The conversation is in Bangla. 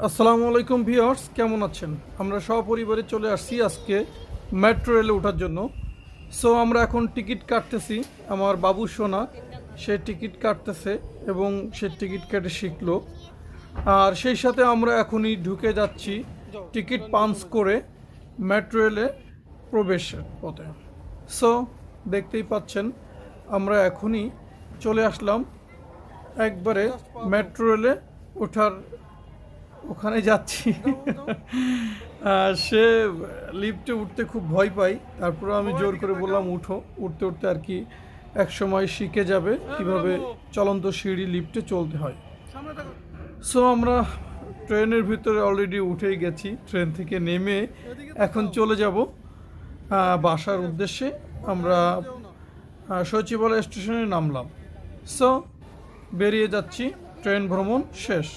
আসসালামু আলাইকুম ভিউয়ার্স, কেমন আছেন? আমরা সপরিবারে চলে আসছি আজকে মেট্রো রেলে ওঠার জন্য। সো আমরা এখন টিকিট কাটতেছি। আমার বাবু সোনা সে টিকিট কাটতেছে এবং সে টিকিট কেটে শিখলো। আর সেই সাথে আমরা এখনই ঢুকে যাচ্ছি টিকিট পাঞ্চ করে মেট্রো রেলে প্রবেশের পথে। সো দেখতেই পাচ্ছেন আমরা এখনই চলে আসলাম একবারে মেট্রো রেলে ওঠার ওখানে যাচ্ছি। সে লিফটে উঠতে খুব ভয় পায়, তারপরে আমি জোর করে বললাম উঠো। উঠতে উঠতে আর কি এক সময় শিখে যাবে কিভাবে চলন্ত সিঁড়ি লিফটে চলতে হয়। সো আমরা ট্রেনের ভিতরে অলরেডি উঠেই গেছি। ট্রেন থেকে নেমে এখন চলে যাব বাসার উদ্দেশ্যে। আমরা সচিবালয় স্টেশনে নামলাম। সো বেরিয়ে যাচ্ছি, ট্রেন ভ্রমণ শেষ।